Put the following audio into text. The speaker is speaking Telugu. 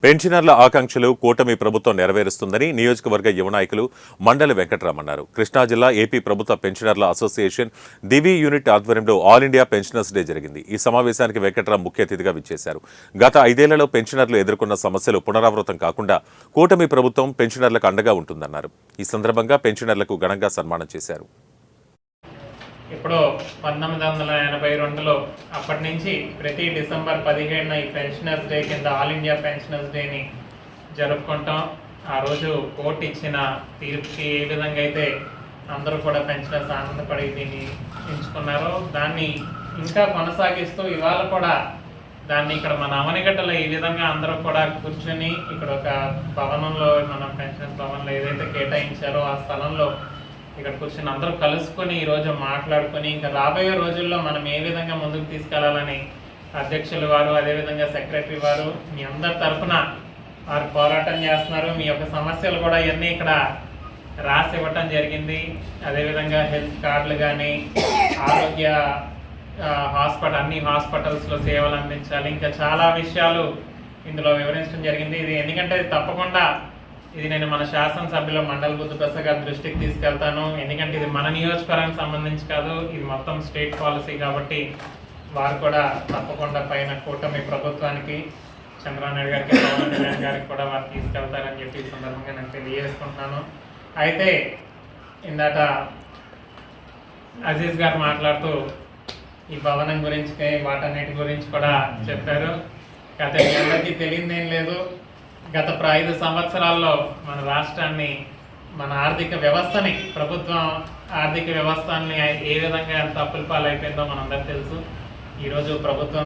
పెన్షనర్ల ఆకాంక్షలు కూటమి ప్రభుత్వం నెరవేరుస్తుందని నియోజకవర్గ యువ నాయకులు మండలి వెంకట్రామ్ అన్నారు. కృష్ణా జిల్లా ఏపీ ప్రభుత్వ పెన్షనర్ల అసోసియేషన్ దివి యూనిట్ ఆధ్వర్యంలో ఆల్ ఇండియా పెన్షనర్స్ డే జరిగింది. ఈ సమావేశానికి వెంకట్రామ్ ముఖ్య అతిథిగా విచ్చేశారు. గత 5 ఏళ్లలో పెన్షనర్లు ఎదుర్కొన్న సమస్యలు పునరావృతం కాకుండా కూటమి ప్రభుత్వం పెన్షనర్లకు అండగా ఉంటుందన్నారు. ఈ సందర్భంగా పెన్షనర్లకు ఘనంగా సన్మానం చేశారు. ఇప్పుడు 1982లో అప్పటి నుంచి ప్రతి డిసెంబర్ 17న ఈ పెన్షనర్స్ డే కింద ఆల్ ఇండియా పెన్షనర్స్ డేని జరుపుకుంటాం. ఆ రోజు కోర్టు ఇచ్చిన తీర్పుకి ఏ విధంగా అయితే అందరూ కూడా పెన్షనర్స్ ఆనందపడి దీన్ని ఎంచుకున్నారో దాన్ని ఇంకా కొనసాగిస్తూ ఇవాళ కూడా దాన్ని ఇక్కడ మన అవనిగడ్డలో ఈ విధంగా అందరూ కూడా కూర్చొని ఇక్కడ ఒక భవనంలో మన పెన్షనర్స్ భవన్లో ఏదైతే కేటాయించారో ఆ స్థలంలో ఇక్కడ కూర్చొని అందరూ కలుసుకొని ఈరోజు మాట్లాడుకొని ఇంకా రాబోయే రోజుల్లో మనం ఏ విధంగా ముందుకు తీసుకెళ్లాలని అధ్యక్షులు వారు అదేవిధంగా సెక్రటరీ వారు మీ అందరి తరఫున వారు పోరాటం చేస్తున్నారు. మీ యొక్క సమస్యలు కూడా ఇవన్నీ ఇక్కడ రాసి ఇవ్వటం జరిగింది. అదేవిధంగా హెల్త్ కార్డులు కానీ ఆరోగ్య అన్ని హాస్పిటల్స్లో సేవలు అందించాలి, ఇంకా చాలా విషయాలు ఇందులో వివరించడం జరిగింది. ఇది ఎందుకంటే తప్పకుండా ఇది నేను మన శాసనసభ్యులు మండల బుద్ధప్రసాద్ గారి దృష్టికి తీసుకెళ్తాను. ఎందుకంటే ఇది మన నియోజకవర్గానికి సంబంధించి కాదు, ఇది మొత్తం స్టేట్ పాలసీ కాబట్టి వారు కూడా తప్పకుండా పైన కూటమి ప్రభుత్వానికి చంద్రబాబు నాయుడు గారికి పవన్ కళ్యాణ్ గారికి కూడా వారు తీసుకెళ్తారని చెప్పి ఈ సందర్భంగా నేను తెలియజేసుకుంటున్నాను. అయితే ఇందాక అజీజ్ గారు మాట్లాడుతూ ఈ భవనం గురించి వాటన్నిటి గురించి కూడా చెప్పారు. గత అందరికీ తెలియదేం లేదు, గత 5 సంవత్సరాల్లో మన రాష్ట్రాన్ని మన ఆర్థిక వ్యవస్థని ప్రభుత్వం ఆర్థిక వ్యవస్థని ఏ విధంగా ఎంత అప్పుల పాలైపోయిందో మనందరికీ తెలుసు. ఈరోజు ప్రభుత్వం